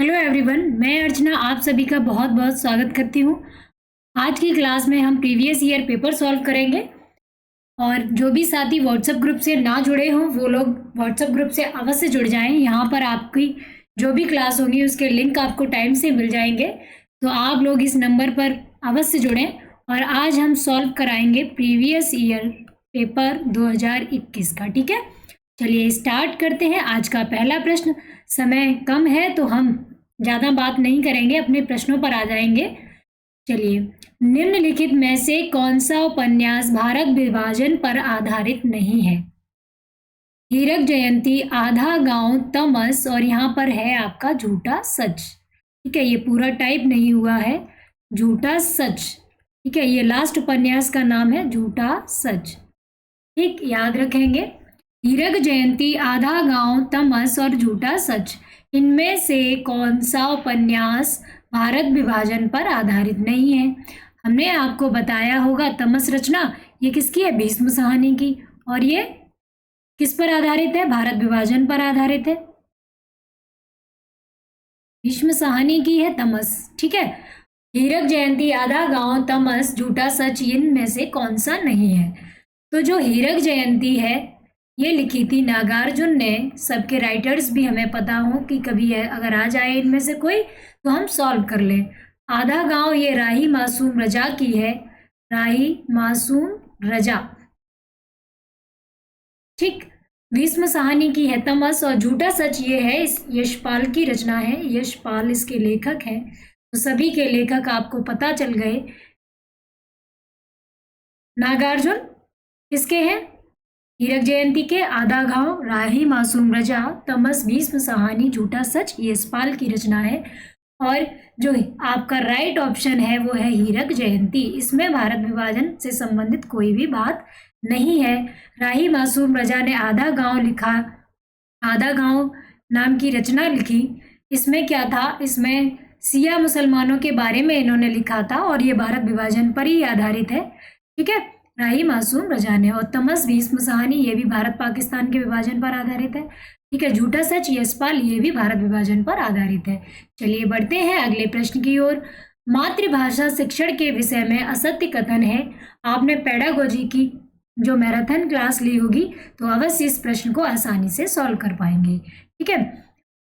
Hello everyone, मैं अर्चना आप सभी का बहुत बहुत स्वागत करती हूँ। आज की क्लास में हम प्रीवियस ईयर पेपर सॉल्व करेंगे और जो भी साथी व्हाट्सएप ग्रुप से ना जुड़े हों वो लोग व्हाट्सएप ग्रुप से अवश्य जुड़ जाएं। यहाँ पर आपकी जो भी क्लास होगी उसके लिंक आपको टाइम से मिल जाएंगे, तो आप लोग इस नंबर पर अवश्य जुड़ें। और आज हम सॉल्व कराएंगे प्रीवियस ईयर पेपर 2021 का। ठीक है, चलिए स्टार्ट करते हैं। आज का पहला प्रश्न, समय कम है तो हम ज़्यादा बात नहीं करेंगे, अपने प्रश्नों पर आ जाएंगे। चलिए, निम्नलिखित में से कौन सा उपन्यास भारत विभाजन पर आधारित नहीं है? हीरक जयंती, आधा गांव, तमस और यहाँ पर है आपका झूठा सच। ठीक है, ये पूरा टाइप नहीं हुआ है, झूठा सच। ठीक है, ये लास्ट उपन्यास का नाम है झूठा सच। ठीक, याद रखेंगे। हीरक जयंती, आधा गांव, तमस और झूठा सच, इनमें से कौन सा उपन्यास भारत विभाजन पर आधारित नहीं है? हमने आपको बताया होगा तमस रचना ये किसकी है? भीष्म साहनी की। और ये किस पर आधारित है? भारत विभाजन पर आधारित है। भीष्म साहनी की है तमस। ठीक है, हीरक जयंती, आधा गांव, तमस, झूठा सच, इनमें से कौन सा नहीं है? तो जो हीरक जयंती है ये लिखी थी नागार्जुन ने। सबके राइटर्स भी हमें पता हो कि कभी है अगर आ जाए इनमें से कोई तो हम सॉल्व कर लें। आधा गांव ये राही मासूम रजा की है, राही मासूम रजा। ठीक, भीष्म साहनी की है तमस और झूठा सच ये है इस यशपाल की रचना है। यशपाल इसके लेखक हैं। तो सभी के लेखक आपको पता चल गए। नागार्जुन किसके हैं? हीरक जयंती के, आधा गांव, राही मासूम रजा, तमस भीष्म साहनी, झूठा सच यशपाल की रचना है। और जो आपका राइट ऑप्शन है वो है हीरक जयंती। इसमें भारत विभाजन से संबंधित कोई भी बात नहीं है। राही मासूम रजा ने आधा गांव लिखा, आधा गांव नाम की रचना लिखी। इसमें क्या था? इसमें सिया मुसलमानों के बारे में इन्होंने लिखा था और ये भारत विभाजन पर ही आधारित है। ठीक है, राही मासूम रजा ने। और तमस भीष्म साहनी ये भी भारत पाकिस्तान के विभाजन पर आधारित है। ठीक है, झूठा सच यशपाल ये भी भारत विभाजन पर आधारित है। चलिए बढ़ते हैं अगले प्रश्न की ओर। मातृभाषा शिक्षण के विषय में असत्य कथन है। आपने पेडागोजी की जो मैराथन क्लास ली होगी तो अवश्य इस प्रश्न को आसानी से सॉल्व कर पाएंगे। ठीक है,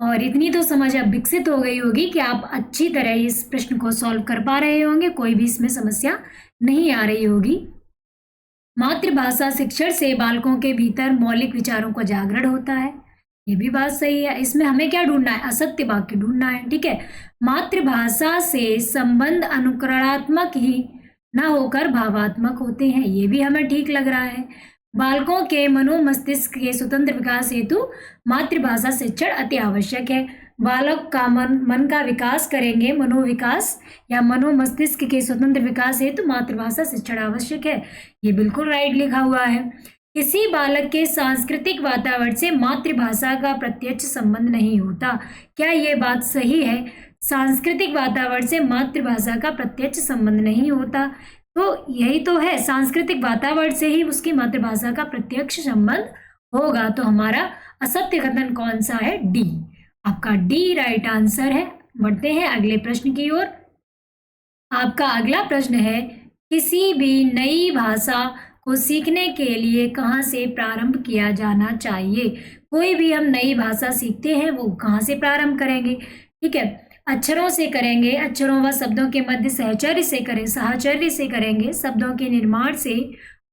और इतनी तो समझ अब विकसित हो गई होगी कि आप अच्छी तरह इस प्रश्न को सॉल्व कर पा रहे होंगे, कोई भी इसमें समस्या नहीं आ रही होगी। मातृभाषा शिक्षण से बालकों के भीतर मौलिक विचारों का जागरण होता है, ये भी बात सही है। इसमें हमें क्या ढूंढना है? असत्य वाक्य ढूंढना है। ठीक है, मातृभाषा से संबंध अनुकरणात्मक ही न होकर भावात्मक होते हैं, ये भी हमें ठीक लग रहा है। बालकों के मनोमस्तिष्क के स्वतंत्र विकास हेतु मातृभाषा शिक्षण अति आवश्यक है। बालक का मन का विकास करेंगे, मनोविकास या मनोमस्तिष्क के स्वतंत्र विकास हेतु मातृभाषा शिक्षण आवश्यक है, ये बिल्कुल राइट लिखा हुआ है। किसी बालक के सांस्कृतिक वातावरण से मातृभाषा का प्रत्यक्ष संबंध नहीं होता, क्या ये बात सही है? सांस्कृतिक वातावरण से मातृभाषा का प्रत्यक्ष संबंध नहीं होता, तो यही तो है, सांस्कृतिक वातावरण से ही उसकी मातृभाषा का प्रत्यक्ष संबंध होगा। तो हमारा असत्य कथन कौन सा है? डी। आपका डी राइट आंसर है। बढ़ते हैं अगले प्रश्न की ओर। आपका अगला प्रश्न है, किसी भी नई भाषा को सीखने के लिए कहाँ से प्रारंभ किया जाना चाहिए? कोई भी हम नई भाषा सीखते हैं वो कहाँ से प्रारंभ करेंगे? ठीक है, अक्षरों से करेंगे, अक्षरों व शब्दों के मध्य सहचर्य से करें, साहचर्य से करेंगे, शब्दों के निर्माण से,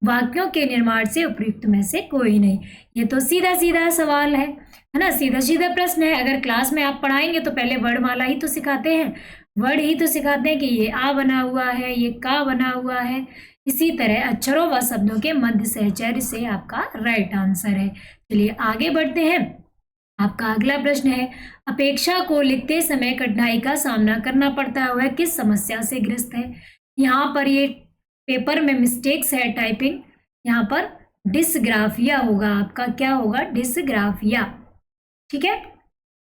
वाक्यों के निर्माण से, उपयुक्त में से कोई नहीं। ये तो सीधा सीधा सवाल है ना, सीधा सीधा प्रश्न है। अगर क्लास में आप पढ़ाएंगे तो पहले वर्णमाला ही तो सिखाते हैं, वर्ड ही तो सिखाते हैं कि ये आ बना हुआ है, ये का बना हुआ है। इसी तरह अक्षरों व शब्दों के मध्य सहचर्य से आपका राइट आंसर है। चलिए आगे बढ़ते हैं। आपका अगला प्रश्न है, अपेक्षा को लिखते समय कठिनाई का सामना करना पड़ता है, वह किस समस्या से ग्रस्त है? यहाँ पर ये पेपर में मिस्टेक्स है टाइपिंग, यहाँ पर डिसग्राफिया होगा आपका। क्या होगा? डिसग्राफिया। ठीक है,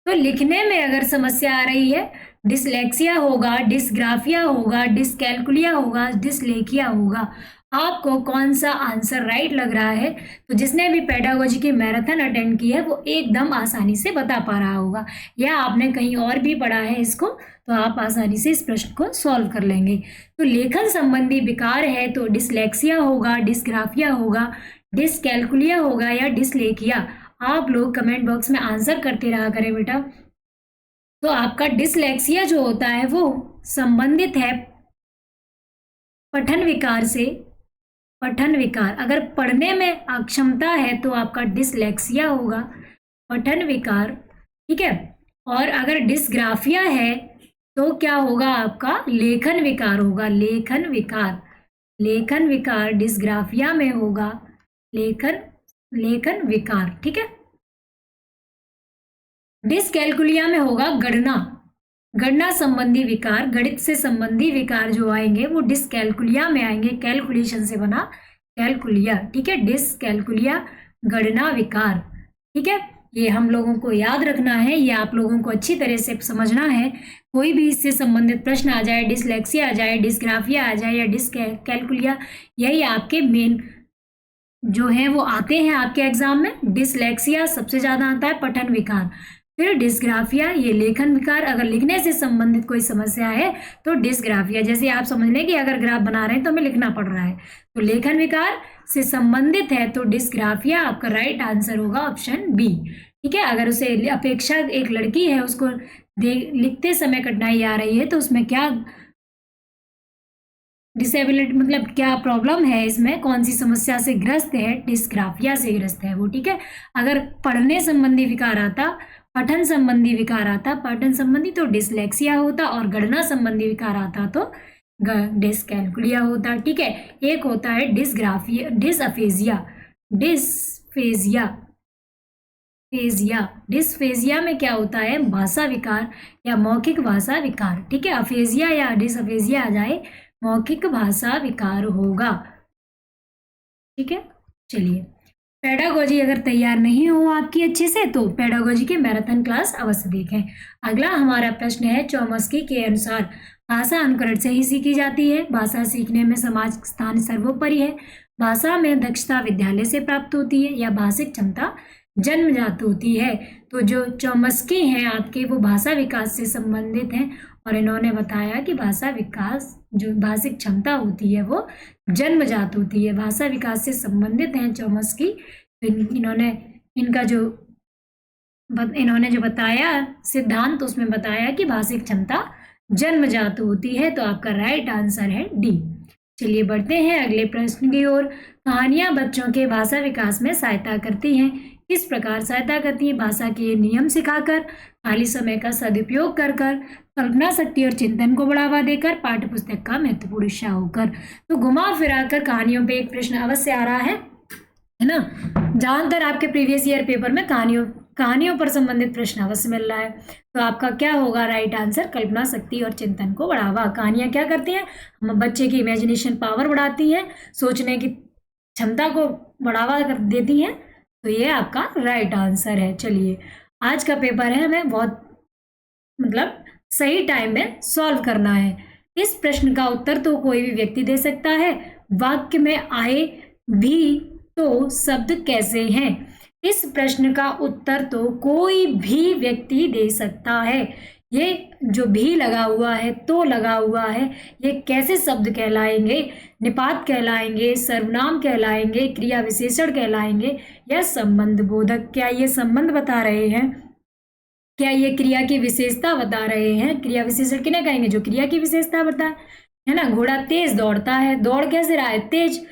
तो लिखने में अगर समस्या आ रही है डिसलेक्सिया होगा, डिसग्राफिया होगा, डिसकैलकुलिया होगा, डिसलेकिया होगा। आपको कौन सा आंसर राइट लग रहा है? तो जिसने भी पेडागोजी की मैराथन अटेंड की है वो एकदम आसानी से बता पा रहा होगा, या आपने कहीं और भी पढ़ा है इसको, तो आप आसानी से इस प्रश्न को सॉल्व कर लेंगे। तो लेखन संबंधी विकार है तो डिसलेक्सिया होगा, डिसग्राफिया होगा, डिसकैलकुलिया होगा या डिसलेकिया। आप लोग कमेंट बॉक्स में आंसर करते रहा करें बेटा। तो आपका डिसलेक्सिया जो होता है वो संबंधित है पठन विकार से। पठन विकार, अगर पढ़ने में अक्षमता है तो आपका डिसलेक्सिया होगा, पठन विकार, ठीक है। और अगर डिसग्राफिया है तो क्या होगा? आपका लेखन विकार होगा, लेखन विकार। लेखन विकार डिसग्राफिया में होगा, लेखन विकार, ठीक है। डिसकैलकुलिया में होगा गणना संबंधी विकार। गणित से संबंधी विकार जो आएंगे वो डिसकैलकुलिया में आएंगे, कैलकुलेशन से बना कैलकुलिया, ठीक है। डिसकैलकुलिया गणना विकार, ठीक है। ये हम लोगों को याद रखना है, ये आप लोगों को अच्छी तरह से समझना है। कोई भी इससे संबंधित प्रश्न आ जाए, डिसलेक्सिया आ जाए, डिसग्राफिया आ जाए या डिसकैलकुलिया, यही आपके मेन जो है वो आते हैं आपके एग्जाम में। डिसलेक्सिया सबसे ज्यादा आता है, पठन विकार, फिर डिसग्राफिया ये लेखन विकार। अगर लिखने से संबंधित कोई समस्या है तो डिसग्राफिया, जैसे आप समझ लें कि अगर ग्राफ बना रहे हैं तो हमें लिखना पड़ रहा है, तो लेखन विकार से संबंधित है तो डिसग्राफिया आपका राइट आंसर होगा ऑप्शन बी, ठीक है। अगर उसे अपेक्षा एक लड़की है उसको लिखते समय कठिनाई आ रही है तो उसमें क्या डिसेबिलिटी मतलब क्या प्रॉब्लम है, इसमें कौन सी समस्या से ग्रस्त है? डिसग्राफिया से ग्रस्त है वो, ठीक है। अगर पढ़ने संबंधी विकार आता, पठन संबंधी विकार आता, पठन संबंधी तो डिसलेक्सिया होता, और गणना संबंधी विकार आता तो डिसकैलकुलिया होता, ठीक है। एक होता है डिसग्राफिया, डिसफेजिया में क्या होता है? भाषा विकार या मौखिक भाषा विकार, ठीक है। अफेजिया या डिसअफेजिया आ जाए, मौखिक भाषा विकार होगा, ठीक है। चलिए, पेडागोजी अगर तैयार नहीं हो आपकी अच्छे से तो पेडागोजी के मैराथन क्लास अवश्य देखें। अगला हमारा प्रश्न है, चौमस्की के अनुसार भाषा अनुकरण से ही सीखी जाती है, भाषा सीखने में समाज स्थान सर्वोपरि है, भाषा में दक्षता विद्यालय से प्राप्त होती है या भाषिक क्षमता जन्मजात होती है। तो जो चौमस्की हैं आपके वो भाषा विकास से संबंधित हैं, और इन्होंने बताया कि भाषा विकास जो भाषिक क्षमता होती है वो जन्मजात होती है, भाषा विकास से संबंधित हैं चौमस्की। इन्होंने जो बताया सिद्धांत उसमें बताया कि भाषिक क्षमता जन्मजात होती है, तो आपका राइट आंसर है डी। चलिए बढ़ते हैं अगले प्रश्न की ओर। कहानियां बच्चों के भाषा विकास में सहायता करती हैं, किस प्रकार सहायता करती हैं? भाषा के नियम सिखाकर, खाली समय का सदुपयोग कर कल्पना शक्ति और चिंतन को बढ़ावा देकर, पाठ्य पुस्तक का महत्वपूर्ण हिस्सा होकर। तो घुमा फिरा कर कहानियों पे एक प्रश्न अवश्य आ रहा है ना। ज्यादातर आपके प्रीवियस ईयर पेपर में कहानियों पर संबंधित प्रश्न अवश्य मिल रहा है, तो आपका क्या होगा राइट आंसर? कल्पना शक्ति और चिंतन को बढ़ावा। कहानियां क्या करती हैं? हम बच्चे की इमेजिनेशन पावर बढ़ाती हैं, सोचने की क्षमता को बढ़ावा देती हैं, तो ये आपका राइट आंसर है। चलिए, आज का पेपर है, हमें बहुत मतलब सही टाइम में सॉल्व करना है। इस प्रश्न का उत्तर तो कोई भी व्यक्ति दे सकता है, वाक्य में आए भी तो शब्द कैसे हैं? इस प्रश्न का उत्तर तो कोई भी व्यक्ति दे सकता है। ये जो भी लगा हुआ है, तो लगा हुआ है, ये कैसे शब्द कहलाएंगे? निपात कहलाएंगे, सर्वनाम कहलाएंगे, क्रिया विशेषण कहलाएंगे या संबंध बोधक? क्या ये संबंध बता रहे हैं? क्या ये क्रिया की विशेषता बता रहे हैं? क्रिया विशेषण किन्हें कहेंगे? जो क्रिया की विशेषता बताए, है ना। घोड़ा तेज दौड़ता है, दौड़ कैसे रहा है? तेज।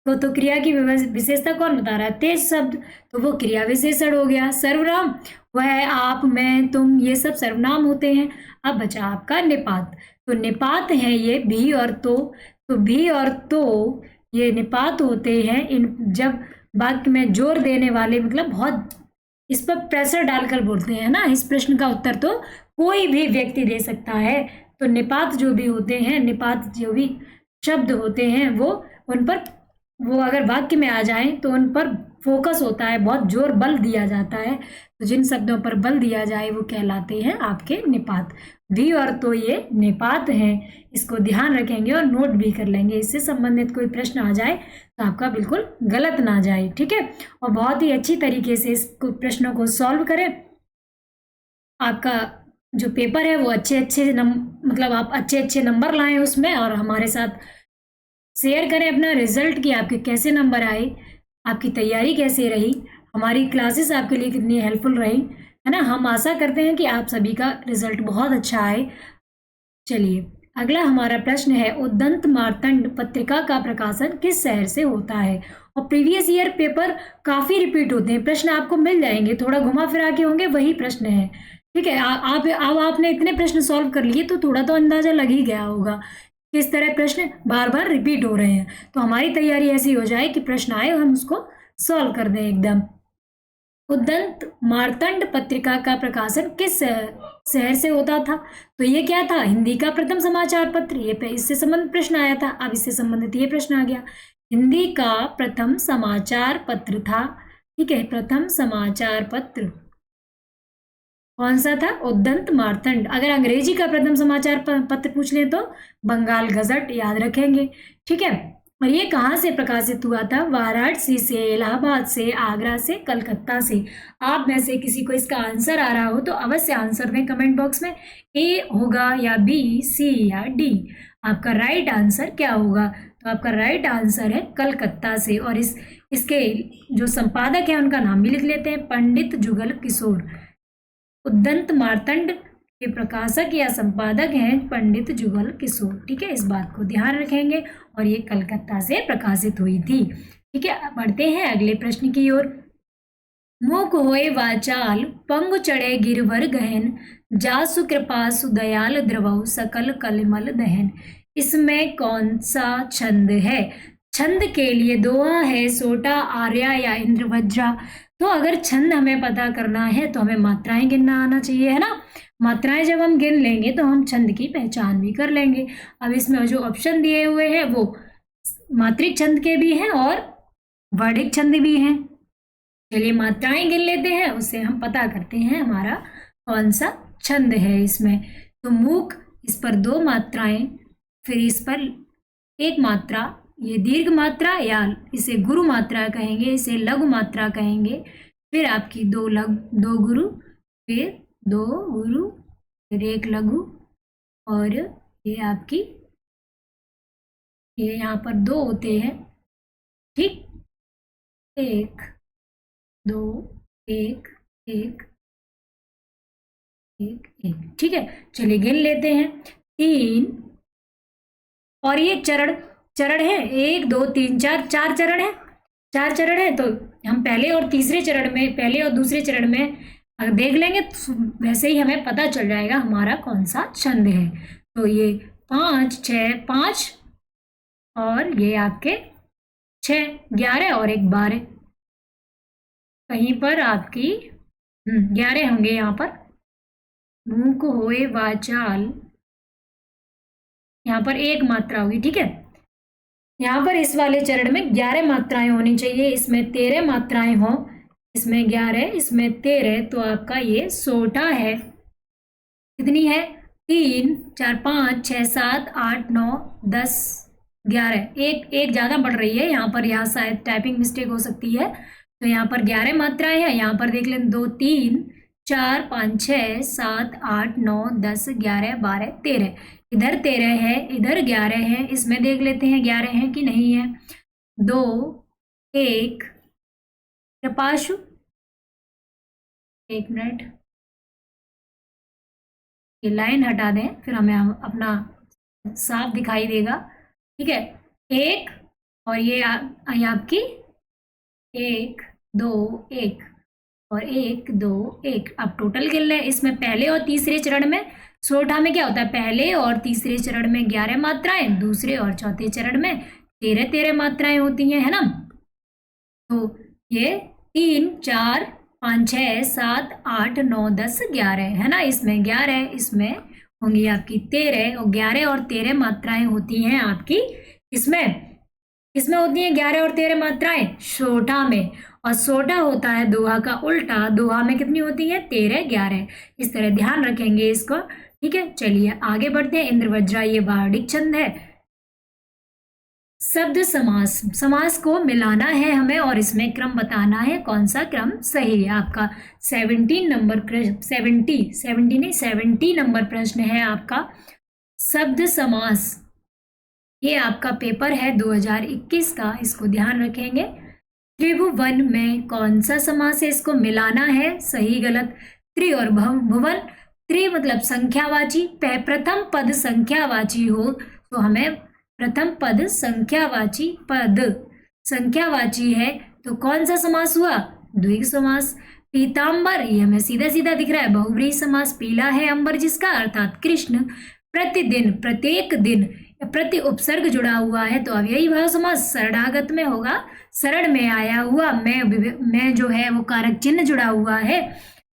तो क्रिया की विशेषता कौन बता रहा है? तेज शब्द, तो वो क्रिया विशेषण हो गया। सर्वनाम वह, आप, मैं, तुम, ये सब सर्वनाम होते हैं। अब बचा आपका निपात। तो निपात है ये भी और तो भी और तो ये निपात होते हैं इन जब वाक्य में जोर देने वाले, मतलब बहुत इस पर प्रेशर डालकर बोलते हैं ना। इस प्रश्न का उत्तर तो कोई भी व्यक्ति दे सकता है। तो निपात जो भी होते हैं, निपात जो भी शब्द होते हैं वो उन पर वो अगर वाक्य में आ जाए तो उन पर फोकस होता है, बहुत जोर बल दिया जाता है। तो जिन शब्दों पर बल दिया जाए वो कहलाते हैं आपके निपात। वी और तो ये निपात हैं, इसको ध्यान रखेंगे और नोट भी कर लेंगे। इससे संबंधित कोई प्रश्न आ जाए तो आपका बिल्कुल गलत ना जाए, ठीक है। और बहुत ही अच्छी तरीके से इस प्रश्नों को सॉल्व करें। आपका जो पेपर है वो मतलब आप अच्छे अच्छे नंबर लाएं उसमें, और हमारे साथ शेयर करें अपना रिजल्ट कि आपके कैसे नंबर आए, आपकी तैयारी कैसे रही, हमारी क्लासेस आपके लिए कितनी हेल्पफुल रही, है ना। हम आशा करते हैं कि आप सभी का रिजल्ट बहुत अच्छा आए। चलिए अगला हमारा प्रश्न है, उद्दंत मार्तंड पत्रिका का प्रकाशन किस शहर से होता है। और प्रीवियस ईयर पेपर काफ़ी रिपीट होते हैं, प्रश्न आपको मिल जाएंगे, थोड़ा घुमा फिरा के होंगे, वही प्रश्न है, ठीक है। आप अब आपने इतने प्रश्न सॉल्व कर लिए तो थोड़ा तो अंदाजा लग ही गया होगा किस तरह प्रश्न बार बार रिपीट हो रहे हैं। तो हमारी तैयारी ऐसी हो जाए कि प्रश्न आए और हम उसको सॉल्व कर दें एकदम। उद्दंत मार्तंड पत्रिका का प्रकाशन किस शहर से होता था। तो ये क्या था, हिंदी का प्रथम समाचार पत्र, ये इससे संबंधित प्रश्न आया था। अब इससे संबंधित ये प्रश्न आ गया, हिंदी का प्रथम समाचार पत्र था, ठीक है। प्रथम समाचार पत्र कौन सा था, उद्दंत मार्तंड। अगर अंग्रेजी का प्रथम समाचार पत्र पूछ लें तो बंगाल गजट याद रखेंगे, ठीक है। और ये कहाँ से प्रकाशित हुआ था, वाराणसी से, इलाहाबाद से, आगरा से, कलकत्ता से। आप में से किसी को इसका आंसर आ रहा हो तो अवश्य आंसर दें कमेंट बॉक्स में, ए होगा या बी, सी या डी। आपका राइट आंसर क्या होगा, तो आपका राइट आंसर है कलकत्ता से। और इसके जो संपादक है उनका नाम भी लिख लेते हैं, पंडित जुगल किशोर। उद्दंत मार्तंड के प्रकाशक या संपादक हैं पंडित जुगल किशोर, ठीक है। इस बात को ध्यान रखेंगे। और ये कलकत्ता से प्रकाशित हुई थी, ठीक है। बढ़ते हैं अगले प्रश्न की ओर। मुख होए वाचाल पंग चढ़े गिरवर गहन, जासु कृपा सुदयाल द्रवौ सकल कलिमल दहन। इसमें कौन सा छंद है। छंद के लिए दोहा है, सोटा, आर्या या इंद्रवज्रा। तो अगर छंद हमें पता करना है तो हमें मात्राएं गिनना आना चाहिए, है ना। मात्राएं जब हम गिन लेंगे तो हम छंद की पहचान भी कर लेंगे। अब इसमें जो ऑप्शन दिए हुए हैं वो मात्रिक छंद के भी हैं और वर्णिक छंद भी हैं। चलिए मात्राएं गिन लेते हैं, उससे हम पता करते हैं हमारा कौन सा छंद है इसमें। तो मूक, इस पर 2 मात्राएं, फिर इस पर 1 मात्रा, ये दीर्घ मात्रा या इसे गुरु मात्रा कहेंगे, इसे लघु मात्रा कहेंगे। फिर आपकी 2 गुरु, फिर 2 गुरु, फिर 1 लघु, और ये आपकी ये यहाँ पर 2 होते हैं, ठीक। 1 2 1 1 1 1, ठीक है। चलिए गिन लेते हैं, 3, और ये चरण है 1 2 3 4 चरण है, 4 चरण है। तो हम पहले और तीसरे चरण में, पहले और दूसरे चरण में अगर देख लेंगे तो वैसे ही हमें पता चल जाएगा हमारा कौन सा छंद है। तो ये 5 6 5, और ये आपके 6 11 और 1 12, कहीं पर आपकी 11 होंगे यहाँ पर। मुख होए वाचाल, यहाँ पर 1 मात्रा होगी, ठीक है। यहाँ पर इस वाले चरण में 11 मात्राएं होनी चाहिए, इसमें 13 मात्राएं हो, इसमें 11, इसमें 13, तो आपका ये सोटा है। कितनी है, 3 4 5 6 7 8 9 10 11, एक ज़्यादा बढ़ रही है यहाँ पर, यहाँ शायद टाइपिंग मिस्टेक हो सकती है। तो यहाँ पर 11 मात्राएं हैं, यहाँ पर देख लें 2 3 4 5 6 7 8 9 10 11 12 13, इधर 13 है, इधर 11 है। इसमें देख लेते हैं 11 है कि नहीं है। 2 1 कृपाशु, 1 मिनट, ये लाइन हटा दें, फिर हमें अपना साफ दिखाई देगा, ठीक है। 1, और ये आपकी 1 2 1 और 1 2 1। अब टोटल गिन लें, इसमें पहले और तीसरे चरण में सोठा में क्या होता है, पहले और तीसरे चरण में 11 मात्राएं, दूसरे और चौथे चरण में 13 मात्राएं होती हैं, है ना। तो ये 3 4 5 6 7 8 9 10 11 है ना, इसमें 11, इसमें होंगी आपकी 13, और 11 और 13 मात्राएं होती हैं आपकी इसमें किसमें होती हैं 11 और 13 मात्राएं? सोठा में। और सोठा होता है दोहा का उल्टा। दोहा में कितनी होती है? 13 11। इस तरह ध्यान रखेंगे इसको। ठीक है, चलिए आगे बढ़ते हैं। इंद्रवज्रा ये वार्णिक छंद है। शब्द समास, समास को मिलाना है हमें और इसमें क्रम बताना है, कौन सा क्रम सही है आपका। 17 नंबर 70 नंबर प्रश्न है आपका शब्द समास। ये आपका पेपर है 2021 का, इसको ध्यान रखेंगे। त्रिभुवन में कौन सा समास है? इसको मिलाना है, सही गलत। त्रि और भुवन, त्रि मतलब संख्यावाची, प्रथम पद संख्यावाची हो तो हमें प्रथम पद संख्यावाची पद संख्यावाची है तो कौन सा समास हुआ? द्विग समास। पीतांबर, ये हमें सीधा सीधा दिख रहा है, बहुव्रीहि समास। पीला है अंबर जिसका, अर्थात कृष्ण। प्रतिदिन, प्रत्येक दिन, प्रति उपसर्ग जुड़ा हुआ है तो अव्ययी भाव समास शरणागत में होगा। शरण में आया हुआ मैं जो है वो कारक चिन्ह जुड़ा हुआ है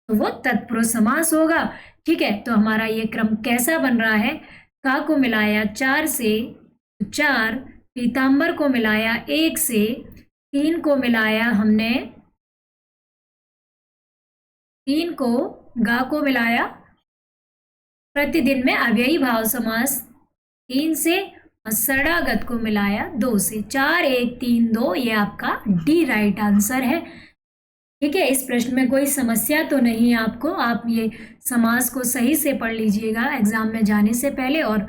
तो वो तत्पुरुष समास होगा। ठीक है, तो हमारा ये क्रम कैसा बन रहा है? का को मिलाया 4 से 4, पीतांबर को मिलाया 1 से, 3 को मिलाया हमने 3 को, गा को मिलाया, प्रतिदिन में अव्ययी भाव समास 3 से और शरणागत को मिलाया 2 से। 4 1 3 2, ये आपका डी राइट आंसर है। ठीक है, इस प्रश्न में कोई समस्या तो नहीं है आपको। आप ये समास को सही से पढ़ लीजिएगा एग्जाम में जाने से पहले, और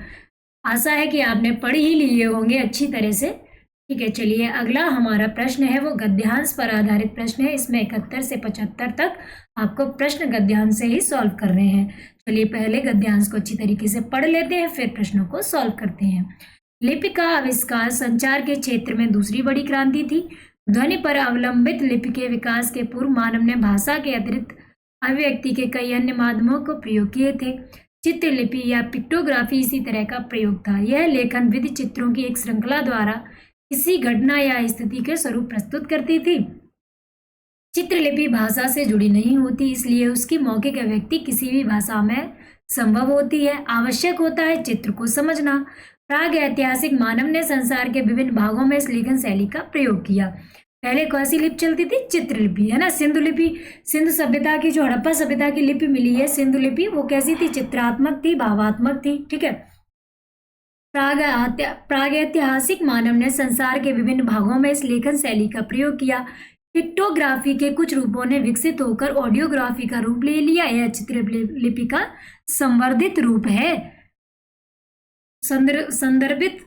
आशा है कि आपने पढ़ ही लिए होंगे अच्छी तरह से। ठीक है, चलिए अगला हमारा प्रश्न है वो गद्यांश पर आधारित प्रश्न है। इसमें 71 से 75 तक आपको प्रश्न गद्यांश से ही सॉल्व करने हैं। चलिए पहले गद्यांश को अच्छी तरीके से पढ़ लेते हैं, फिर प्रश्नों को सॉल्व करते हैं। लिपि का आविष्कार संचार के क्षेत्र में दूसरी बड़ी क्रांति थी। ध्वनि पर अवलंबित लिपि के विकास के पूर्व मानव ने भाषा के अतिरिक्त अभिव्यक्ति के कई अन्य माध्यमों को प्रयोग किए थे। चित्रलिपि या पिक्टोग्राफी इसी तरह का प्रयोग था। यह लेखन विधि चित्रों की एक श्रृंखला द्वारा किसी घटना या स्थिति के स्वरूप प्रस्तुत करती थी। चित्रलिपि भाषा से जुड़ी नहीं होती, इसलिए उसकी मौखिक अभिव्यक्ति किसी भी भाषा में संभव होती है। आवश्यक होता है चित्र को समझना। प्राग ऐतिहासिक मानव ने संसार के विभिन्न भागों में इस लेखन शैली का प्रयोग किया। पहले कौन सी लिपि चलती थी? चित्रलिपि, है ना। सिंधु लिपि, सिंधु सभ्यता की जो हड़प्पा सभ्यता की लिपि मिली है सिंधु लिपि, वो कैसी थी? चित्रात्मक थी, भावात्मक थी। ठीक है, प्राग ऐतिहासिक मानव ने संसार के विभिन्न भागों में इस लेखन शैली का प्रयोग किया। पिक्टोग्राफी के कुछ रूपों ने विकसित होकर ऑडियोग्राफी का रूप ले लिया। यह चित्रलिपि का संवर्धित रूप है। संदर्भित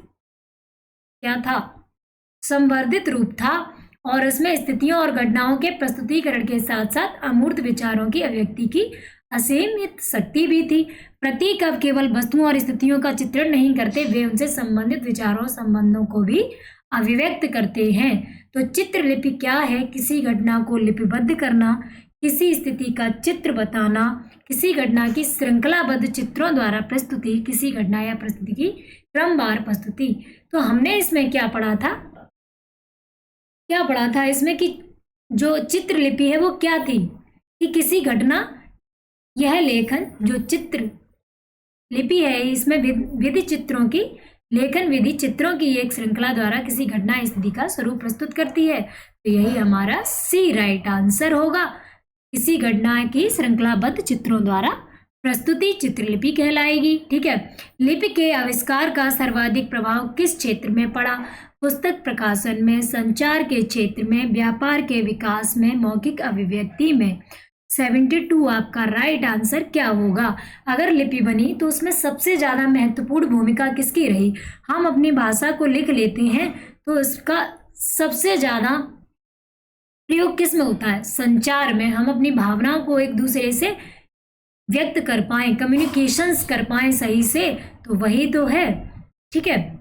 क्या था? संवर्धित रूप था, और इसमें स्थितियों और घटनाओं के प्रस्तुतिकरण के साथ साथ अमूर्त विचारों की अभिव्यक्ति की असीमित शक्ति भी थी। प्रतीक अब केवल वस्तुओं और स्थितियों का चित्रण नहीं करते, वे उनसे संबंधित विचारों संबंधों को भी अभिव्यक्त करते हैं। तो चित्रलिपि क्या है? किसी घटना को लिपिबद्ध करना, किसी स्थिति का चित्र बताना, किसी घटना की श्रृंखलाबद्ध चित्रों द्वारा प्रस्तुति, किसी घटना या प्रस्तुति की क्रमवार प्रस्तुति। तो हमने इसमें क्या पढ़ा था इसमें कि जो चित्रलिपि है वो क्या थी? कि किसी घटना, यह लेखन जो चित्र लिपि है इसमें विधि चित्रों की लेखन विधि चित्रों की एक श्रृंखला द्वारा किसी घटना स्थिति का स्वरूप प्रस्तुत करती है। तो यही हमारा सी राइट आंसर होगा। किसी घटना की श्रृंखलाबद्ध चित्रों द्वारा प्रस्तुति चित्रलिपि कहलाएगी। ठीक है, लिपि के आविष्कार का सर्वाधिक प्रभाव किस क्षेत्र में पड़ा? पुस्तक प्रकाशन में, संचार के क्षेत्र में, व्यापार के विकास में, मौखिक अभिव्यक्ति में। 72 आपका राइट आंसर क्या होगा? अगर लिपि बनी तो उसमें सबसे ज्यादा महत्वपूर्ण भूमिका किसकी रही? हम अपनी भाषा को लिख लेते हैं तो इसका सबसे ज्यादा प्रयोग किस में होता है? संचार में। हम अपनी भावनाओं को एक दूसरे से व्यक्त कर पाए, कम्युनिकेशंस कर पाए सही से, तो वही तो है। ठीक है,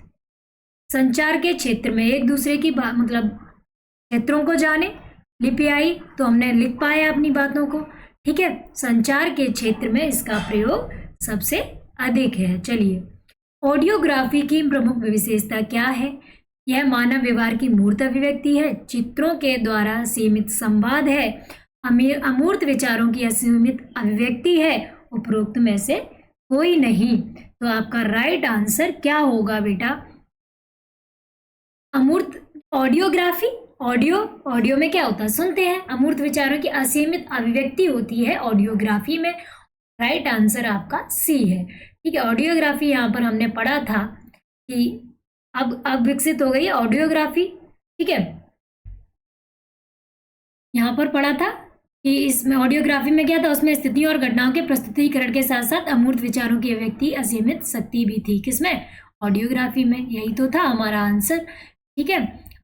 संचार के क्षेत्र में एक दूसरे की मतलब क्षेत्रों को जाने, लिपि आई तो हमने लिख पाया अपनी बातों को। ठीक है, संचार के क्षेत्र में इसका प्रयोग सबसे अधिक है। चलिए, ऑडियोग्राफी की प्रमुख विशेषता क्या है? यह मानव व्यवहार की मूर्त अभिव्यक्ति है, चित्रों के द्वारा सीमित संवाद है, अमूर्त विचारों की असीमित अभिव्यक्ति है। उपरोक्त में से कोई नहीं। तो आपका राइट आंसर क्या होगा बेटा? अमूर्त ऑडियोग्राफी, ऑडियो में क्या होता है, सुनते हैं। अमूर्त विचारों की असीमित अभिव्यक्ति होती है ऑडियोग्राफी में। राइट आंसर आपका सी है। ठीक है, ऑडियोग्राफी यहाँ पर हमने पढ़ा था कि अब विकसित हो गई है ऑडियोग्राफी। ठीक है, यहाँ पर पढ़ा था कि इसमें ऑडियोग्राफी में क्या था, उसमें स्थितियों और घटनाओं के प्रस्तुतिकरण के साथ साथ अमूर्त विचारों की अभिव्यक्ति असीमित शक्ति भी थी। किसमें, ऑडियोग्राफी में। यही तो था हमारा आंसर। ठीक है,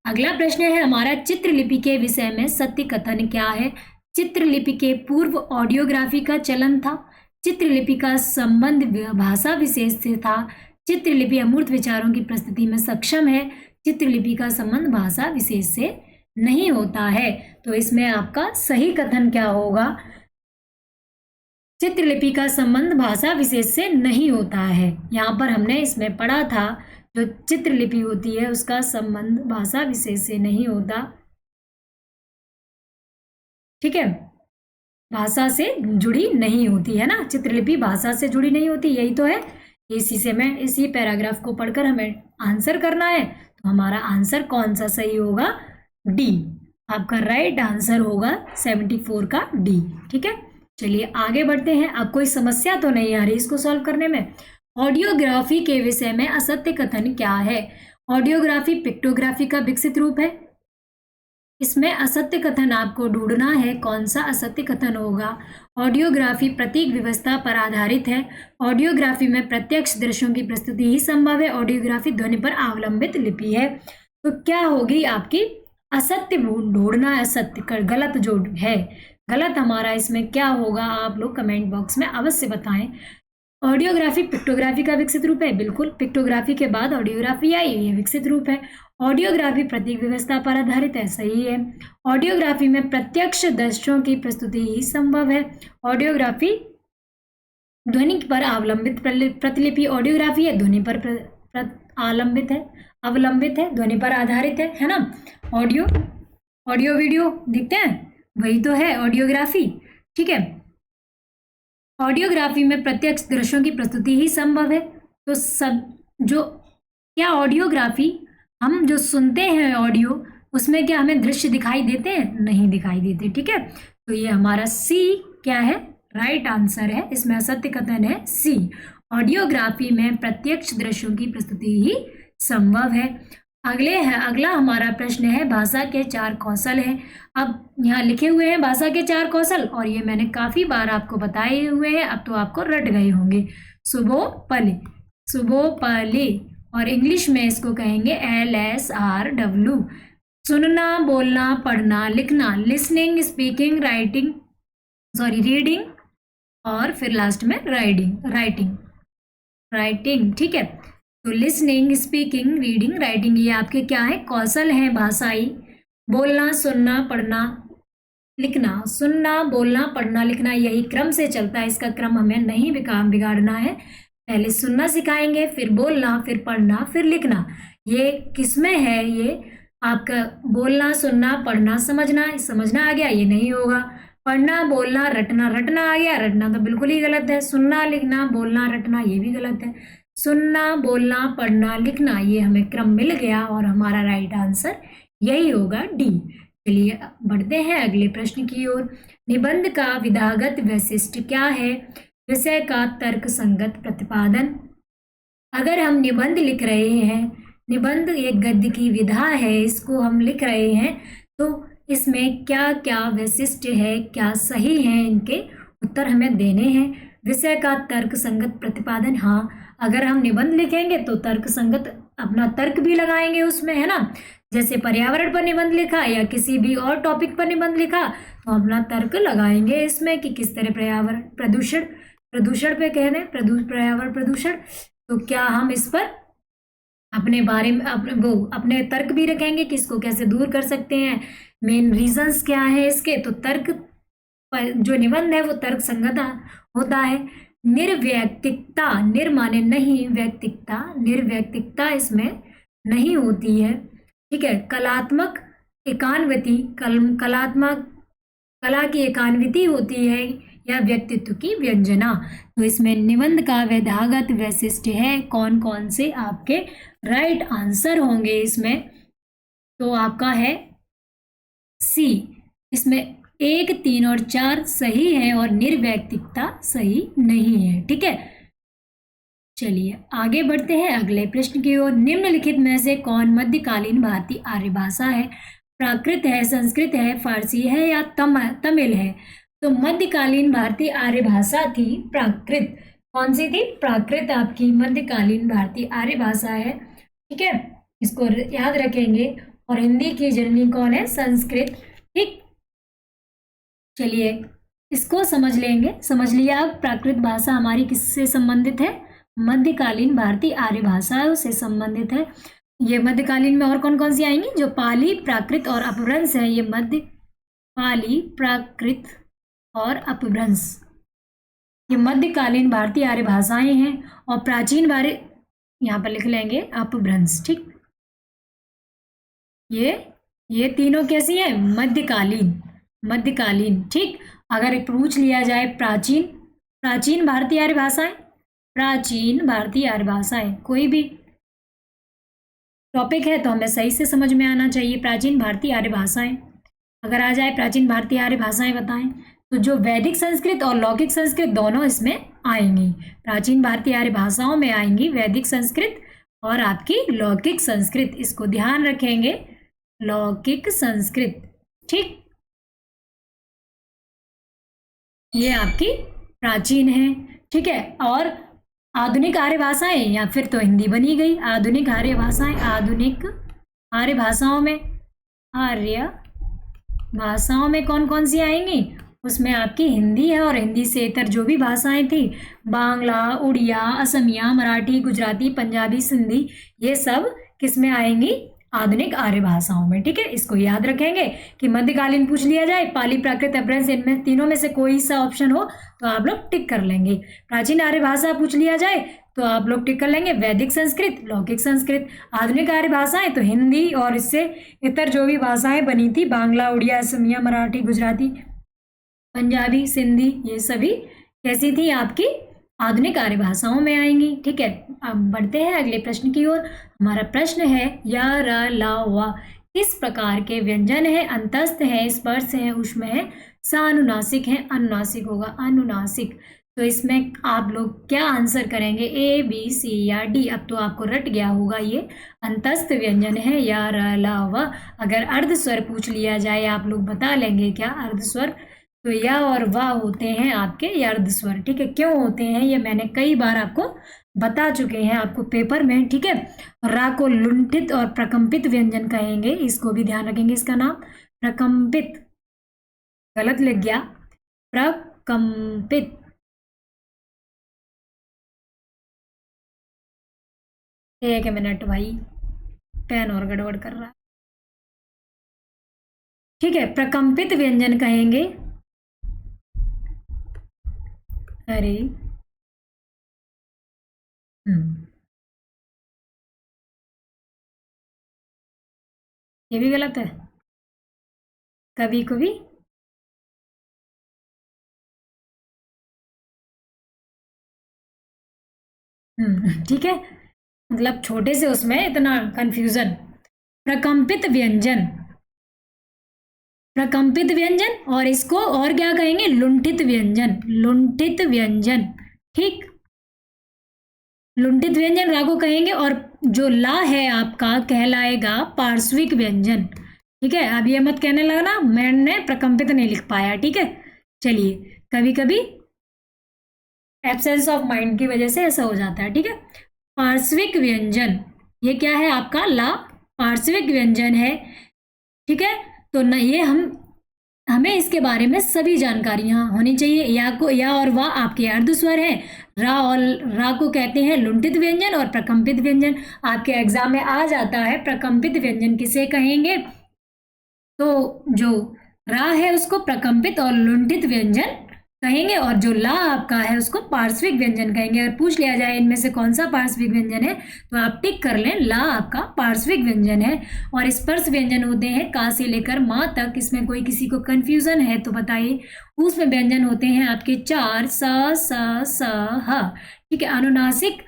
अगला प्रश्न है हमारा, चित्रलिपि के विषय में सत्य कथन क्या है। चित्रलिपि के पूर्व ऑडियोग्राफी का चलन था। चित्रलिपि का संबंध भाषा विशेष से था। चित्रलिपि अमूर्त विचारों की प्रस्तुति में सक्षम है। चित्रलिपि का संबंध भाषा विशेष से नहीं होता है। तो इसमें आपका सही कथन क्या होगा, चित्रलिपि का संबंध भाषा विशेष से नहीं होता है। यहाँ पर हमने इसमें पढ़ा था, जो चित्रलिपि होती है उसका संबंध भाषा विशेष से नहीं होता। ठीक है, भाषा से जुड़ी नहीं होती है ना, चित्रलिपि भाषा से जुड़ी नहीं होती, यही तो है। इसी पैराग्राफ को पढ़कर हमें आंसर करना है। तो हमारा आंसर कौन सा सही होगा, डी। आपका राइट आंसर होगा 74 का डी। ठीक है, चलिए आगे बढ़ते हैं। अब कोई समस्या तो नहीं आ रही इसको सॉल्व करने में। ऑडियोग्राफी के विषय में असत्य कथन क्या है। ऑडियोग्राफी पिक्टोग्राफी का विकसित रूप है। इसमें असत्य कथन आपको ढूंढना है, कौन सा असत्य कथन होगा। ऑडियोग्राफी प्रतीक व्यवस्था पर आधारित है। ऑडियोग्राफी में प्रत्यक्ष दृश्यों की प्रस्तुति ही संभव है। ऑडियोग्राफी ध्वनि पर अवलंबित लिपि है। तो क्या होगी आपकी असत्य ढूंढना है, असत्य गलत जो है, गलत हमारा इसमें क्या होगा, आप लोग कमेंट बॉक्स में अवश्य बताएं। ऑडियोग्राफी पिक्टोग्राफी का विकसित रूप है, बिल्कुल, पिक्टोग्राफी के बाद ऑडियोग्राफी आई, ये विकसित रूप है। ऑडियोग्राफी प्रतीक व्यवस्था पर आधारित है, सही है। ऑडियोग्राफी में प्रत्यक्ष दृश्यों की प्रस्तुति ही संभव है। ऑडियोग्राफी ध्वनि पर अवलंबित प्रतिलिपि ऑडियोग्राफी है, ध्वनि पर अवलंबित है, ध्वनि पर आधारित है ना। ऑडियो वीडियो दिखते हैं, वही तो है ऑडियोग्राफी। ठीक है, ऑडियोग्राफी में प्रत्यक्ष दृश्यों की प्रस्तुति ही संभव है। तो सब जो क्या ऑडियोग्राफी, हम जो सुनते हैं ऑडियो, उसमें क्या हमें दृश्य दिखाई देते हैं, नहीं दिखाई देते। ठीक है, तो ये हमारा सी क्या है, राइट आंसर है। इसमें असत्य कथन है सी, ऑडियोग्राफी में प्रत्यक्ष दृश्यों की प्रस्तुति ही संभव है। अगला हमारा प्रश्न है, भाषा के 4 कौशल हैं। अब यहाँ लिखे हुए हैं भाषा के 4 कौशल, और ये मैंने काफी बार आपको बताए हुए हैं, अब तो आपको रट गए होंगे। सुबोपले, और इंग्लिश में इसको कहेंगे LSRW। सुनना, बोलना, पढ़ना, लिखना, लिसनिंग, स्पीकिंग, रीडिंग, और फिर लास्ट में राइटिंग। ठीक है, तो लिसनिंग, स्पीकिंग, रीडिंग, राइटिंग, ये आपके क्या है, कौशल हैं भाषाई। बोलना, सुनना, पढ़ना, लिखना, सुनना, बोलना, पढ़ना, लिखना, यही क्रम से चलता है। इसका क्रम हमें नहीं बिगाड़ना है। पहले सुनना सिखाएंगे, फिर बोलना, फिर पढ़ना, फिर लिखना। ये किसमें है, ये आपका बोलना, सुनना, पढ़ना, समझना आ गया, ये नहीं होगा। पढ़ना, बोलना, रटना आ गया, रटना तो बिल्कुल ही गलत है। सुनना, लिखना, बोलना, रटना, ये भी गलत है। सुनना, बोलना, पढ़ना, लिखना, ये हमें क्रम मिल गया, और हमारा राइट आंसर यही होगा डी। चलिए बढ़ते हैं अगले प्रश्न की ओर। निबंध का विधागत वैशिष्ट क्या है। विषय का तर्क संगत प्रतिपादन। अगर हम निबंध लिख रहे हैं, निबंध एक गद्य की विधा है, इसको हम लिख रहे हैं, तो इसमें क्या क्या वैशिष्ट है, क्या सही है, इनके उत्तर हमें देने हैं। विषय का तर्क संगत प्रतिपादन, हाँ, अगर हम निबंध लिखेंगे तो तर्क संगत अपना तर्क भी लगाएंगे उसमें, है ना। जैसे पर्यावरण पर निबंध लिखा या किसी भी और टॉपिक पर निबंध लिखा, तो अपना तर्क लगाएंगे इसमें कि किस तरह पर्यावरण प्रदूषण पे कह रहे हैं, पर्यावरण प्रदूषण, तो क्या हम इस पर अपने बारे में अपने तर्क भी रखेंगे कि इसको कैसे दूर कर सकते हैं, मेन रीजंस क्या है इसके। तो तर्क जो निबंध है वो तर्क संगत होता है। निर्व्यक्तिकता, निर माने नहीं, व्यक्तिकता, निर्व्यक्तिकता इसमें नहीं होती है। ठीक है, कलात्मक एकान्विति, कला की एकान्विति होती है, या व्यक्तित्व की व्यंजना। तो इसमें निबंध का विधागत वैशिष्ट है, कौन कौन से आपके राइट आंसर होंगे इसमें। तो आपका है सी। इसमें 1, 3 और 4 सही है और निर्वैयक्तिकता सही नहीं है। ठीक है, चलिए आगे बढ़ते हैं अगले प्रश्न की ओर। निम्नलिखित में से कौन मध्यकालीन भारतीय आर्य भाषा है? प्राकृत है, संस्कृत है, फारसी है या तमिल है? तो मध्यकालीन भारतीय आर्य भाषा थी प्राकृत। कौन सी थी? प्राकृत आपकी मध्यकालीन भारतीय आर्य भाषा है। ठीक है, इसको याद रखेंगे। और हिंदी की जननी कौन है? संस्कृत। ठीक, चलिए इसको समझ लेंगे। समझ लिया आप प्राकृत भाषा हमारी किससे संबंधित है? मध्यकालीन भारतीय आर्य भाषाओं से संबंधित है। ये मध्यकालीन में और कौन कौन सी आएंगी? जो पाली, प्राकृत और अपभ्रंश है, ये मध्य पाली, प्राकृत और अपभ्रंश, ये मध्यकालीन भारतीय आर्य भाषाएं हैं। और प्राचीन भारत, यहाँ पर लिख लेंगे अपभ्रंश। ठीक, ये तीनों कैसी है? मध्यकालीन, मध्यकालीन। ठीक, अगर पूछ लिया जाए प्राचीन भारतीय आर्य भाषाएं, प्राचीन भारतीय आर्य भाषाएं, कोई भी टॉपिक है तो हमें सही से समझ में आना चाहिए। प्राचीन भारतीय आर्य भाषाएं अगर आ जाए, प्राचीन भारतीय आर्य भाषाएं बताएं, तो जो वैदिक संस्कृत और लौकिक संस्कृत दोनों इसमें आएंगी। प्राचीन भारतीय आर्य भाषाओं में आएंगी वैदिक संस्कृत और आपकी लौकिक संस्कृत। इसको ध्यान रखेंगे, लौकिक संस्कृत। ठीक, ये आपकी प्राचीन है। ठीक है, और आधुनिक आर्य भाषाएं, या फिर तो हिंदी बनी गई आधुनिक आर्य भाषाएं। आधुनिक आर्य भाषाओं में कौन कौन सी आएंगी? उसमें आपकी हिंदी है और हिंदी से इतर जो भी भाषाएं थी, बांग्ला, उड़िया, असमिया, मराठी, गुजराती, पंजाबी, सिंधी, ये सब किस में आएंगी? आधुनिक आर्य भाषाओं में। ठीक है, इसको याद रखेंगे कि मध्यकालीन पूछ लिया जाए, पाली, प्राकृत, अपभ्रंश, इनमें तीनों में से कोई सा ऑप्शन हो तो आप लोग टिक कर लेंगे। प्राचीन आर्य भाषा पूछ लिया जाए तो आप लोग टिक कर लेंगे वैदिक संस्कृत, लौकिक संस्कृत। आधुनिक आर्य भाषाएं तो हिंदी और इससे इतर जो भी भाषाएं बनी थी, बांग्ला, उड़िया, असमिया, मराठी, गुजराती, पंजाबी, सिंधी, ये सभी कैसी थी? आपकी आधुनिक आर्य भाषाओं में आएंगी। ठीक है, अब बढ़ते हैं अगले प्रश्न की ओर। हमारा प्रश्न है या, र, ला, वा किस प्रकार के व्यंजन है? अंतस्थ है, स्पर्श है, ऊष्म है, सानुनासिक है? अनुनासिक होगा, अनुनासिक। तो इसमें आप लोग क्या आंसर करेंगे? ए, बी, सी या डी? अब तो आपको रट गया होगा, ये अंतस्थ व्यंजन है या, र, ला, वा। अगर अर्ध स्वर पूछ लिया जाए आप लोग बता लेंगे क्या? अर्ध स्वर तो या और वाह होते हैं आपके अर्ध स्वर। ठीक है, क्यों होते हैं ये मैंने कई बार आपको बता चुके हैं आपको पेपर में। ठीक है, रा को लुंठित और प्रकंपित व्यंजन कहेंगे, इसको भी ध्यान रखेंगे। इसका नाम प्रकंपित, गलत लिख गया, प्रकंपित। एक मिनट भाई, पेन और गड़बड़ कर रहा है। ठीक है, प्रकंपित व्यंजन कहेंगे। अरे ये भी गलत है कभी कभी। ठीक है, मतलब छोटे से उसमें इतना कंफ्यूजन। प्रकंपित व्यंजन, प्रकंपित व्यंजन, और इसको और क्या कहेंगे? लुंठित व्यंजन, लुंठित व्यंजन। ठीक, लुंठित व्यंजन रा को कहेंगे, और जो ला है आपका कहलाएगा पार्श्विक व्यंजन। ठीक है, अब ये मत कहने लगा ना मैंने प्रकंपित नहीं लिख पाया। ठीक है, चलिए कभी कभी एब्सेंस ऑफ माइंड की वजह से ऐसा हो जाता है। ठीक है, पार्श्विक व्यंजन, ये क्या है आपका? ला पार्श्विक व्यंजन है। ठीक है, तो न ये हमें इसके बारे में सभी जानकारियां होनी चाहिए। या और वाह आपके अर्ध स्वर है। रा और रा को कहते हैं लुंठित व्यंजन और प्रकंपित व्यंजन। आपके एग्जाम में आ जाता है प्रकंपित व्यंजन किसे कहेंगे? तो जो रा है उसको प्रकंपित और लुंठित व्यंजन कहेंगे, और जो ला आपका है उसको पार्श्विक व्यंजन कहेंगे। अगर पूछ लिया जाए इनमें से कौन सा पार्श्विक व्यंजन है तो आप टिक कर लें, ला आपका पार्श्विक व्यंजन है। और स्पर्श व्यंजन होते हैं का से लेकर माँ तक। इसमें कोई किसी को कंफ्यूजन है तो बताइए। उसमें व्यंजन होते हैं आपके 4, स, स, ह। ठीक है, अनुनासिक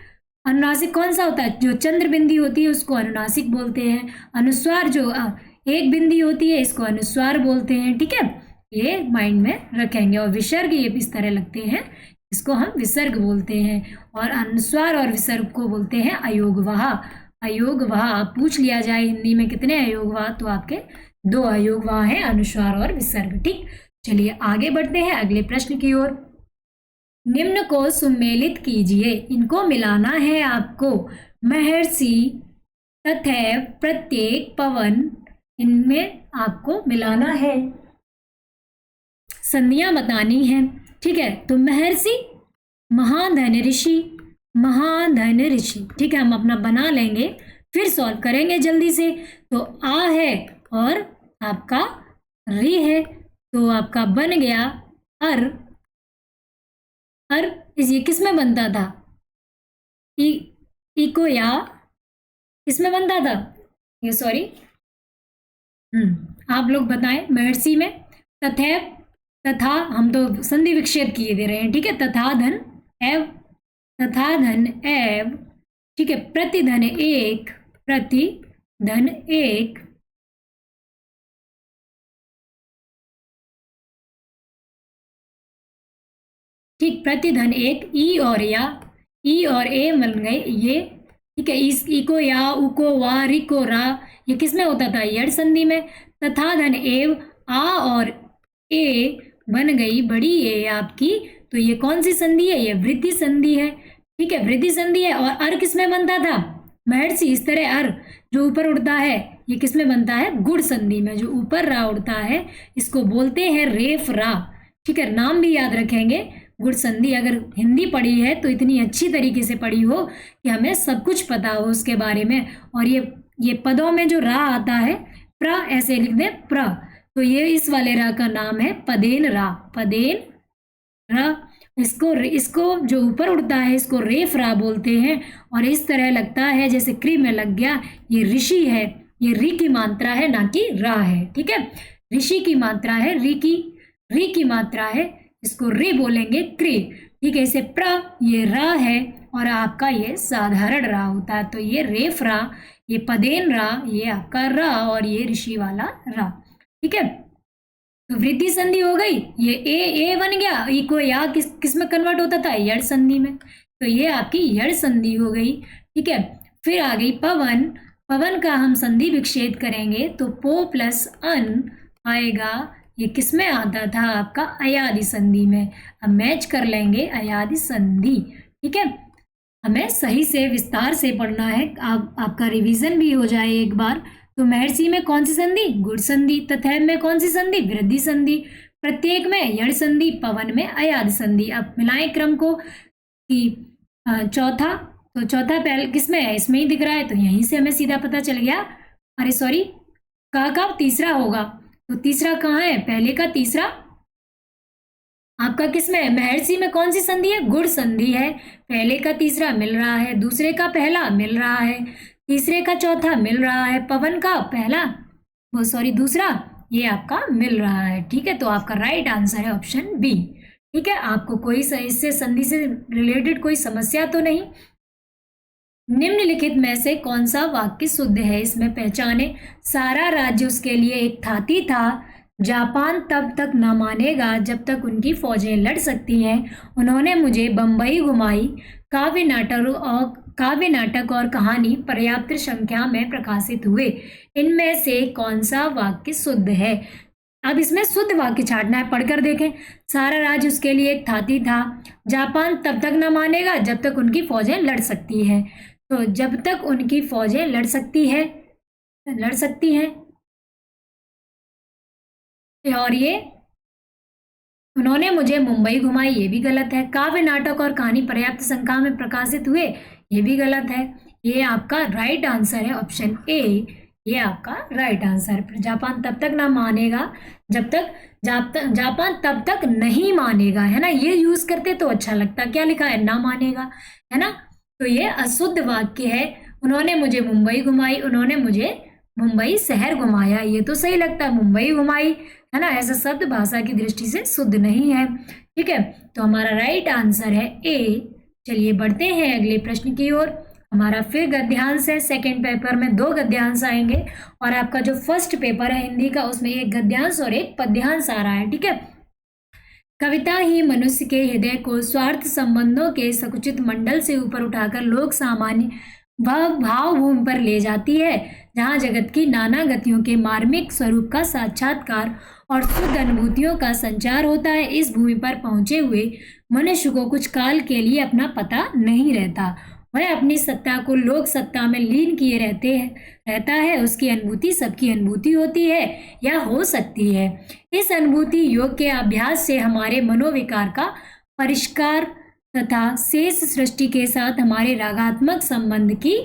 अनुनासिक कौन सा होता है? जो चंद्र बिंदी होती है उसको अनुनासिक बोलते हैं। अनुस्वार जो एक बिंदी होती है इसको अनुस्वार बोलते हैं। ठीक है, ये माइंड में रखेंगे। और विसर्ग ये इस तरह लगते हैं, इसको हम विसर्ग बोलते हैं। और अनुस्वार और विसर्ग को बोलते हैं अयोगवाह। अयोगवाह पूछ लिया जाए हिंदी में कितने अयोगवाह, तो आपके 2 अयोगवाह हैं, अनुस्वार और विसर्ग। ठीक, चलिए आगे बढ़ते हैं अगले प्रश्न की ओर। निम्न को सुमेलित कीजिए, इनको मिलाना है आपको। महर्षि, तथैव, प्रत्येक, पवन, इनमें आपको मिलाना है, संधियां बतानी है। ठीक है, तो महर्षि, महाधन ऋषि, महाधन ऋषि। ठीक है, हम अपना बना लेंगे, फिर सॉल्व करेंगे जल्दी से। तो आ है और आपका री है, तो आपका बन गया अर। अर ये किस में बनता था? ई को या किस में बनता था? ये सॉरी, आप लोग बताएं। महर्षि में तथैव, तथा, हम तो संधि विक्षेप किए दे रहे हैं। ठीक है, तथा धन एव, तथा धन एव। ठीक है, प्रतिधन एक, प्रतिधन एक। ठीक, प्रतिधन एक। ई और या, ई और ए बन गए ये। ठीक है, इस ई को या, उ को वा, री को रा, ये किस में होता था? यड़ संधि में। तथा धन एव, आ और ए बन गई बड़ी ए आपकी, तो ये कौन सी संधि है? ये वृद्धि संधि है। ठीक है, वृद्धि संधि है। और अर किस में बनता था? महर्षि, इस तरह अर जो ऊपर उड़ता है ये किस में बनता है? गुड़ संधि में। जो ऊपर रा उड़ता है इसको बोलते हैं रेफ रा। ठीक है, नाम भी याद रखेंगे। गुड़ संधि अगर हिंदी पढ़ी है तो इतनी अच्छी तरीके से पढ़ी हो कि हमें सब कुछ पता हो उसके बारे में। और ये पदों में जो रा आता है, प्र ऐसे लिख दे, प्र, तो ये इस वाले रा का नाम है पदेन रा। पदेन रा, इसको जो ऊपर उड़ता है इसको रेफ रा बोलते हैं। और इस तरह लगता है जैसे क्री में लग गया। ये ऋषि है, ये री की मात्रा है ना कि रा है। ठीक है, ऋषि की मात्रा है, री की मात्रा है, इसको री बोलेंगे, क्री। ठीक है, इसे प्र, ये रा है और आपका ये साधारण रा होता है। तो ये रेफ रा, ये पदेन रा, ये आपका रा और ये ऋषि वाला रा। ठीक है, तो वृद्धि संधि हो गई। ये ए बन गया। ई को या किस में कन्वर्ट होता था? यड़ संधि में। तो ये आपकी यड़ संधि हो गई। ठीक है, फिर आ गई पवन। पवन का हम संधि विक्षेप करेंगे तो पो प्लस अन आएगा। ये किस में आता था? आपका अयादि संधि में। अब मैच कर लेंगे अयादि संधि। ठीक है, हमें सही से विस्तार से पढ़ना है, आपका रिवीजन भी हो जाए एक बार। तो महर्षि में कौन सी संधि? गुड़ संधि। तथैव में कौन सी संधि? वृद्धि संधि। प्रत्येक में यड़ संधि, पवन में अयादि संधि। अब मिलाएं क्रम को कि चौथा, तो चौथा पहले किस में है? इसमें ही दिख रहा है, तो यहीं से हमें सीधा पता चल गया। अरे सॉरी, का तीसरा होगा, तो तीसरा कहाँ है? पहले का तीसरा आपका किस में है? महर्षि में कौन सी संधि है? गुड़ संधि है। पहले का तीसरा मिल रहा है, दूसरे का पहला मिल रहा है, तीसरे का चौथा मिल रहा है, पवन का पहला दूसरा ये आपका मिल रहा है। ठीक है, तो आपका राइट आंसर है ऑप्शन बी। ठीक है, आपको कोई इससे संधि से रिलेटेड कोई समस्या तो नहीं? निम्नलिखित में से कौन सा वाक्य शुद्ध है, इसमें पहचाने। सारा राज्य उसके लिए एक थाती था। जापान तब तक न मानेगा जब तक उनकी फौजें लड़ सकती हैं। उन्होंने मुझे बम्बई घुमाई। काव्य नाटक और कहानी पर्याप्त संख्या में प्रकाशित हुए। इनमें से कौन सा वाक्य शुद्ध है? अब इसमें शुद्ध वाक्य छांटना है, पढ़कर देखें। सारा राज्य उसके लिए एक थाती था। जापान तब तक न मानेगा जब तक उनकी फौजें लड़ सकती हैं। तो जब तक उनकी फौजें लड़ सकती हैं, और ये उन्होंने मुझे मुंबई घुमाई, ये भी गलत है। काव्य नाटक और कहानी पर्याप्त संख्या में प्रकाशित हुए, ये भी गलत है। ये आपका राइट आंसर है ऑप्शन ए। ये आपका राइट आंसर। जापान तब तक ना मानेगा जब तक जापान तब तक नहीं मानेगा, है ना। ये यूज करते तो अच्छा लगता। क्या लिखा है? ना मानेगा, है ना। तो ये अशुद्ध वाक्य है। उन्होंने मुझे मुंबई घुमाई, उन्होंने मुझे मुंबई शहर घुमाया, ये तो सही लगता है। मुंबई घुमाई, है ना, ऐसा शब्द भाषा की दृष्टि से शुद्ध नहीं है। ठीक है, तो हमारा राइट आंसर है ए। चलिए बढ़ते हैं अगले प्रश्न की ओर। हमारा फिर गद्यांश है। सेकंड पेपर में 2 गद्यांश आएंगे और आपका जो फर्स्ट पेपर है हिंदी का उसमें एक गद्यांश और एक पद्यांश आ रहा है, ठीक है। कविता ही मनुष्य के हृदय को स्वार्थ संबंधों के संकुचित मंडल से ऊपर उठाकर लोक सामान्य भाव भूमि पर ले जाती है, जहाँ जगत की नाना गतियों के मार्मिक स्वरूप का साक्षात्कार और शुद्ध अनुभूतियों का संचार होता है। इस भूमि पर पहुंचे हुए मनुष्य को कुछ काल के लिए अपना पता नहीं रहता। वह अपनी सत्ता को लोक सत्ता में लीन किए रहता है। उसकी अनुभूति सबकी अनुभूति होती है या हो सकती है। इस अनुभूति योग के अभ्यास से हमारे मनोविकार का परिष्कार तथा शेष सृष्टि के साथ हमारे रागात्मक संबंध की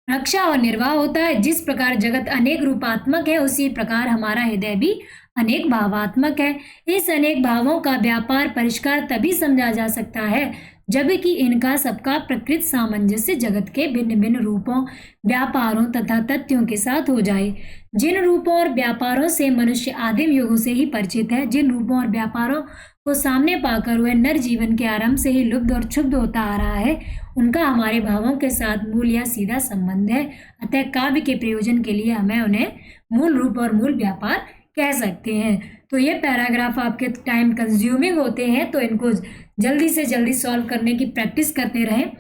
रक्षा और निर्वाह होता है। जिस प्रकार जगत अनेक रूपात्मक है, उसी प्रकार हमारा हृदय भी अनेक भावात्मक है। इस अनेक भावों का व्यापार परिष्कार तभी समझा जा सकता है जबकि इनका सबका प्रकृत सामंजस्य जगत के भिन्न भिन्न रूपों, व्यापारों तथा तथ्यों के साथ हो जाए। जिन रूपों और व्यापारों से मनुष्य आदिम युगों से ही परिचित है, जिन रूपों और व्यापारों को सामने पाकर वह नर जीवन के आरंभ से ही लुब्ध और क्षुब्ध होता आ रहा है, उनका हमारे भावों के साथ मूल या सीधा संबंध है। अतः काव्य के प्रयोजन के लिए हमें उन्हें मूल रूप और मूल व्यापार कह सकते हैं। तो ये पैराग्राफ आपके टाइम कंज्यूमिंग होते हैं, तो इनको जल्दी से जल्दी सॉल्व करने की प्रैक्टिस करते रहें।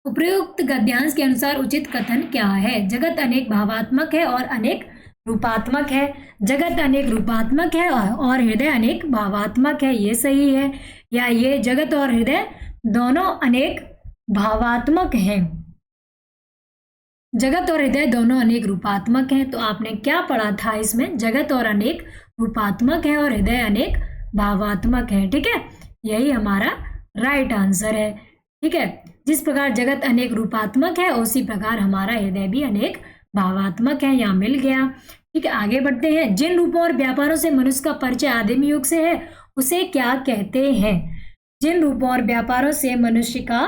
उपयुक्त गद्यांश के अनुसार उचित कथन क्या है? जगत अनेक भावात्मक है और अनेक रूपात्मक है। जगत अनेक रूपात्मक है और हृदय अनेक भावात्मक है, ये सही है। या ये जगत और हृदय दोनों अनेक भावात्मक हैं, जगत और हृदय दोनों अनेक रूपात्मक हैं। तो आपने क्या पढ़ा था इसमें? जगत और अनेक रूपात्मक है और हृदय अनेक भावात्मक है, ठीक है। यही हमारा राइट आंसर है, ठीक है। जिस प्रकार जगत अनेक रूपात्मक है उसी प्रकार हमारा हृदय भी अनेक भावात्मक है, यहाँ मिल गया, ठीक है। आगे बढ़ते हैं। जिन रूपों और व्यापारों से मनुष्य का परिचय आदिम युग से है उसे क्या कहते हैं? जिन रूपों और व्यापारों से मनुष्य का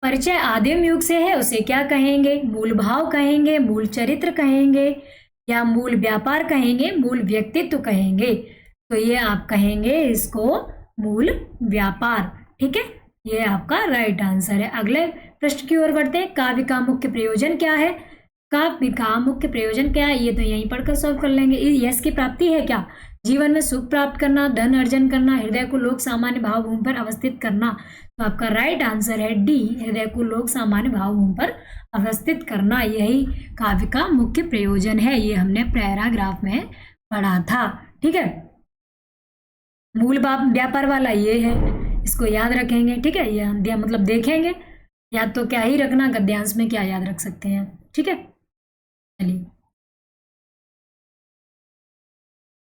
परिचय आदिम युग से है उसे क्या कहेंगे? मूल भाव कहेंगे, मूल चरित्र कहेंगे, या मूल व्यापार कहेंगे, मूल व्यक्तित्व कहेंगे? तो ये आप कहेंगे इसको मूल व्यापार, ठीक है। ये आपका राइट आंसर है। अगले प्रश्न की ओर बढ़ते हैं। काव्य का मुख्य प्रयोजन क्या है? काव्य का मुख्य प्रयोजन क्या है? ये तो यहीं पढ़कर सॉल्व कर लेंगे। यश की प्राप्ति है क्या? जीवन में सुख प्राप्त करना, धन अर्जन करना, हृदय को लोक सामान्य भाव भूमि पर अवस्थित करना। तो आपका राइट आंसर है डी, हृदय को लोक सामान्य भाव भूमि पर अवस्थित करना। यही काव्य का मुख्य प्रयोजन है। ये हमने पैराग्राफ में पढ़ा था, ठीक है। मूल व्यापार वाला ये है, इसको याद रखेंगे, ठीक है। ये मतलब देखेंगे, याद तो क्या ही रखना, गद्यांश में क्या याद रख सकते हैं, ठीक है। चलिए,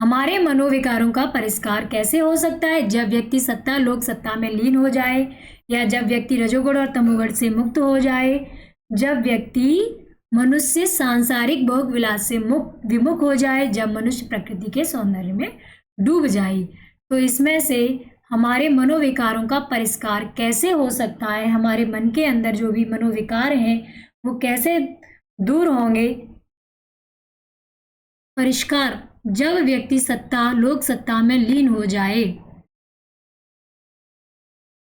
हमारे मनोविकारों का परिष्कार कैसे हो सकता है? जब व्यक्ति सत्ता लोक सत्ता में लीन हो जाए, या जब व्यक्ति रजोगुण और तमोगुण से मुक्त हो जाए, जब व्यक्ति मनुष्य सांसारिक भोग विलास से विमुख हो जाए, जब मनुष्य प्रकृति के सौंदर्य में डूब जाए। तो इसमें से हमारे मनोविकारों का परिष्कार कैसे हो सकता है? हमारे मन के अंदर जो भी मनोविकार हैं वो कैसे दूर होंगे? परिष्कार, जब व्यक्ति सत्ता लोक सत्ता में लीन हो जाए।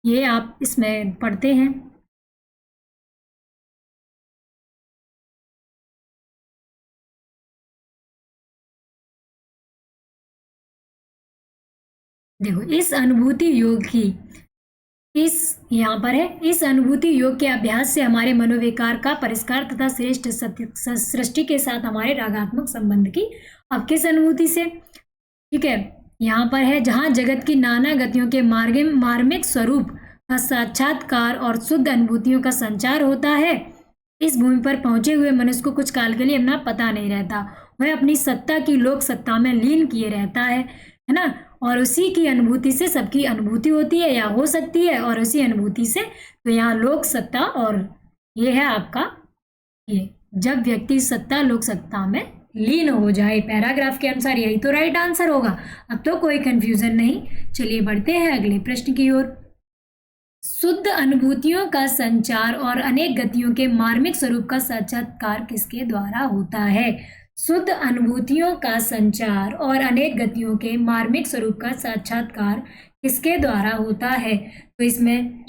ये आप इसमें पढ़ते हैं। देखो, इस अनुभूति योग की यहाँ पर है, इस अनुभूति योग के अभ्यास से हमारे मनोविकार का परिष्कार तथा श्रेष्ठ सृष्टि के साथ हमारे रागात्मक संबंध की। अब किस अनुभूति से? ठीक है, यहाँ पर है जहाँ जगत की नाना गतियों के मार्मिक स्वरूप का साक्षात्कार और शुद्ध अनुभूतियों का संचार होता है। इस भूमि पर पहुंचे हुए मनुष्य को कुछ काल के लिए अपना पता नहीं रहता, वह अपनी सत्ता की लोक सत्ता में लीन किए रहता है ना। और उसी की अनुभूति से सबकी अनुभूति होती है या हो सकती है, और उसी अनुभूति से तो यहाँ लोक सत्ता, और ये है आपका ये जब व्यक्ति सत्ता लोक सत्ता में लीन हो जाए। पैराग्राफ के अनुसार यही तो राइट आंसर होगा। अब तो कोई कंफ्यूजन नहीं। चलिए बढ़ते हैं अगले प्रश्न की ओर। शुद्ध अनुभूतियों का संचार और अनेक गतियों के मार्मिक स्वरूप का साक्षात्कार किसके द्वारा होता है? शुद्ध अनुभूतियों का संचार और अनेक गतियों के मार्मिक स्वरूप का साक्षात्कार किसके द्वारा होता है? तो इसमें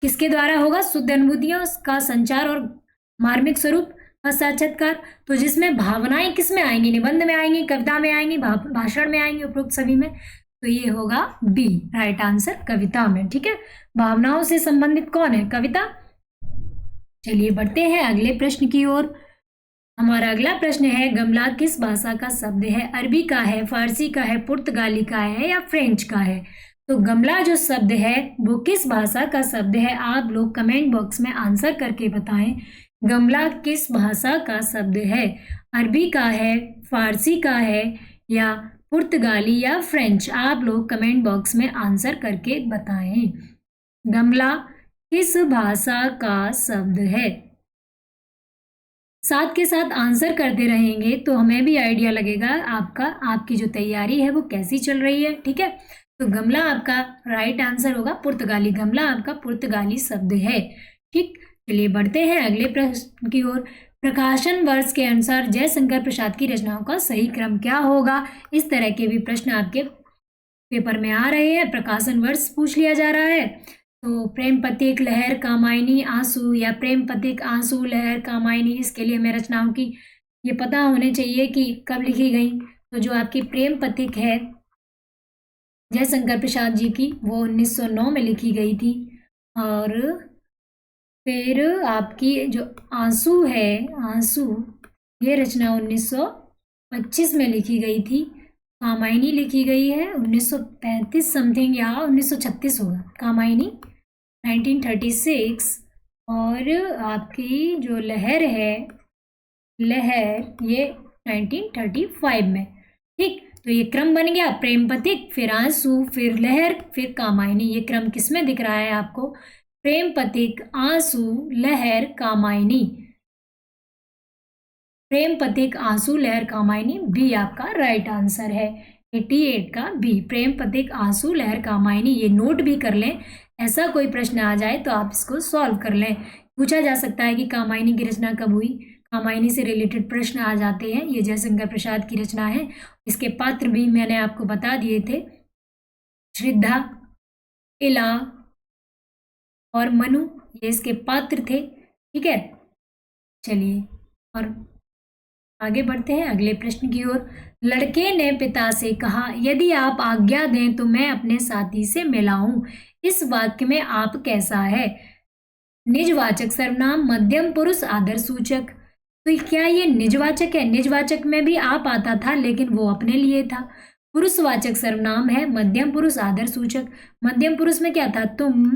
किसके द्वारा होगा? शुद्ध अनुभूतियों का संचार और मार्मिक स्वरूप का साक्षात्कार। तो जिसमें भावनाएं किस में आएंगी? निबंध में आएंगी, कविता में आएंगी, भाषण में आएंगी, उपरोक्त सभी में। तो ये होगा बी राइट आंसर, कविता में। ठीक है, भावनाओं से संबंधित कौन है? कविता। चलिए बढ़ते हैं अगले प्रश्न की ओर। हमारा अगला प्रश्न है, गमला किस भाषा का शब्द है? अरबी का है, फारसी का है, पुर्तगाली का है या फ्रेंच का है? तो गमला जो शब्द है वो किस भाषा का शब्द है? आप लोग कमेंट बॉक्स में आंसर करके बताएं। गमला किस भाषा का शब्द है? अरबी का है, फारसी का है या पुर्तगाली या फ्रेंच? आप लोग कमेंट बॉक्स में आंसर करके बताएं। गमला किस भाषा का शब्द है? साथ के साथ आंसर करते रहेंगे तो हमें भी आइडिया लगेगा आपकी जो तैयारी है वो कैसी चल रही है। ठीक है, तो गमला आपका राइट आंसर होगा पुर्तगाली। गमला आपका पुर्तगाली शब्द है। ठीक, चलिए बढ़ते हैं अगले प्रश्न की ओर। प्रकाशन वर्ष के अनुसार जयशंकर प्रसाद की रचनाओं का सही क्रम क्या होगा? इस तरह के भी प्रश्न आपके पेपर में आ रहे हैं। प्रकाशन वर्ष पूछ लिया जा रहा है। तो प्रेम पथिक, लहर, कामायनी, आंसू या प्रेम पथिक, आंसू, लहर, कामायनी, इसके लिए हमें रचनाओं की ये पता होने चाहिए कि कब लिखी गई। तो जो आपकी प्रेम पथिक है जयशंकर प्रसाद जी की, वो 1909 में लिखी गई थी। और फिर आपकी जो आंसू है, आंसू, ये रचना 1925 में लिखी गई थी। कामायनी लिखी गई है 1935 समथिंग या 1936 होगा। कामायनी 1936। और आपकी जो लहर है, लहर, ये 1935 में। ठीक, तो ये क्रम बन गया, प्रेम पथिक, फिर आंसू, फिर लहर, फिर कामायनी। ये क्रम किसमें दिख रहा है आपको? प्रेम पथिक, आंसू, लहर, कामायनी। प्रेम पथिक, आंसू, लहर, कामायनी, बी आपका राइट आंसर है। 88 का बी, प्रेम पथिक, आंसू, लहर, कामायनी। ये नोट भी कर लें, ऐसा कोई प्रश्न आ जाए तो आप इसको सॉल्व कर लें। पूछा जा सकता है कि कामायनी की रचना कब हुई? कामायनी से रिलेटेड प्रश्न आ जाते हैं। ये जयशंकर प्रसाद की रचना है। इसके पात्र भी मैंने आपको बता दिए थे, श्रद्धा, इला और मनु, ये इसके पात्र थे। ठीक है, चलिए और आगे बढ़ते हैं अगले प्रश्न की ओर। लड़के ने पिता से कहा, यदि आप आज्ञा दें तो मैं अपने साथी से मिलाऊं। इस वाक्य में आप कैसा है? निजवाचक सर्वनाम, मध्यम पुरुष, आदर सूचक। तो क्या ये निजवाचक है? निजवाचक में भी आप आता था लेकिन वो अपने लिए था। पुरुषवाचक सर्वनाम है, मध्यम पुरुष, आदर सूचक। मध्यम पुरुष में क्या था? तुम,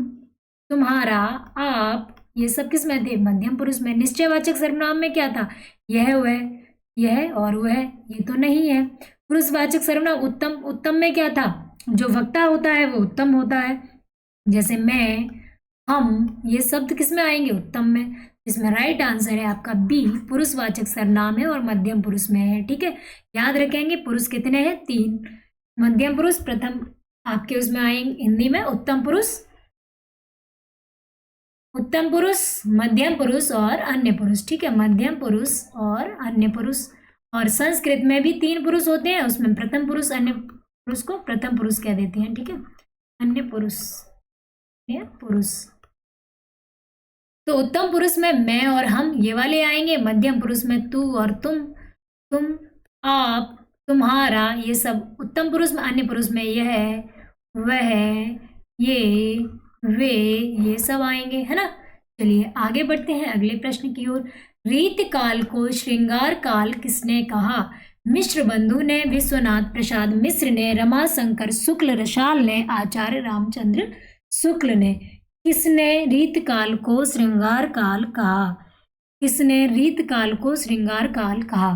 तुम्हारा, आप, ये सब किस में थे? मध्यम पुरुष में। निश्चयवाचक सर्वनाम में क्या था? यह, वह, यह और वह, ये तो नहीं है। पुरुषवाचक सर्वनाम उत्तम, उत्तम में क्या था? जो वक्ता होता है वो उत्तम होता है। जैसे मैं, हम, ये शब्द किस में आएंगे? उत्तम में। इसमें राइट आंसर है आपका बी, पुरुषवाचक सर्वनाम है और मध्यम पुरुष में है। ठीक है, याद रखेंगे पुरुष कितने हैं? 3। मध्यम पुरुष प्रथम आपके उसमें आएंगे हिंदी में उत्तम पुरुष, उत्तम पुरुष, मध्यम पुरुष और अन्य पुरुष। ठीक है, मध्यम पुरुष और अन्य पुरुष। और संस्कृत में भी 3 पुरुष होते हैं, उसमें प्रथम पुरुष, अन्य पुरुष को प्रथम पुरुष कह देते हैं। ठीक है, अन्य पुरुष, पुरुष। तो उत्तम पुरुष में मैं और हम ये वाले आएंगे। मध्यम पुरुष में तू और तुम, आप, तुम्हारा, ये सब उत्तम पुरुष में। अन्य पुरुष में यह, वह, ये, वे, ये सब आएंगे, है ना। चलिए आगे बढ़ते हैं अगले प्रश्न की ओर। रीत काल को श्रृंगार काल किसने कहा? मिश्र बंधु ने, विश्वनाथ प्रसाद मिश्र ने, रमाशंकर शुक्ल रसाल ने, आचार्य रामचंद्र शुक्ल ने। किसने रीत काल को श्रृंगार काल कहा? किसने रीत काल को श्रृंगार काल कहा?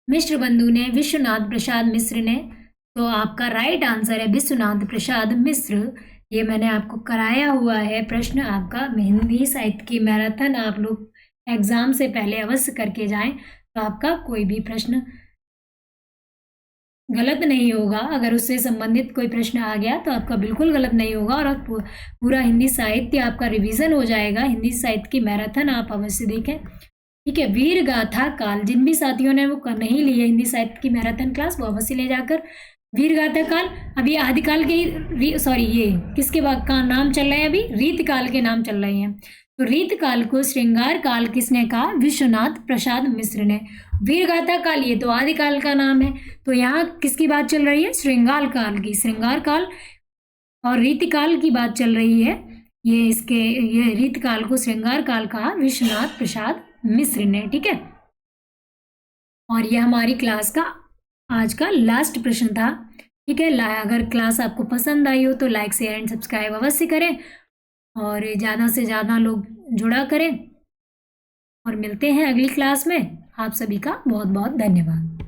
मिश्र बंधु ने, विश्वनाथ प्रसाद मिश्र ने। तो आपका राइट आंसर है विश्वनाथ प्रसाद मिश्र। ये मैंने आपको कराया हुआ है प्रश्न आपका हिंदी साहित्य की मैराथन। आप लोग एग्जाम से पहले अवश्य करके जाएं तो आपका कोई भी प्रश्न गलत नहीं होगा। अगर उससे संबंधित कोई प्रश्न आ गया तो आपका बिल्कुल गलत नहीं होगा और पूरा हिंदी साहित्य आपका रिवीजन हो जाएगा। हिंदी साहित्य की मैराथन आप अवश्य देखें। ठीक है। वीर गाथा काल, जिन भी साथियों ने वो नहीं ली है हिंदी साहित्य की मैराथन क्लास, वो अवश्य ले जाकर। वीर गाथा काल, अभी आदिकाल के सॉरी ये किसके का नाम चल रहे हैं, अभी रीतकाल के नाम चल रहे हैं। तो रीतकाल को श्रृंगार काल किसने कहा, विश्वनाथ प्रसाद मिश्र ने। वीर गाथा काल ये तो आदिकाल का नाम है, तो यहाँ किसकी बात चल रही है, श्रृंगार काल की, श्रृंगार काल। और रीतकाल की बात चल रही है, ये रीतकाल को श्रृंगार काल कहा विश्वनाथ प्रसाद मिश्र ने। ठीक है, और ये हमारी क्लास का आज का लास्ट प्रश्न था। ठीक है, अगर क्लास आपको पसंद आई हो तो लाइक शेयर एंड सब्सक्राइब अवश्य करें और ज़्यादा से ज़्यादा लोग जुड़ा करें। और मिलते हैं अगली क्लास में। आप सभी का बहुत बहुत धन्यवाद।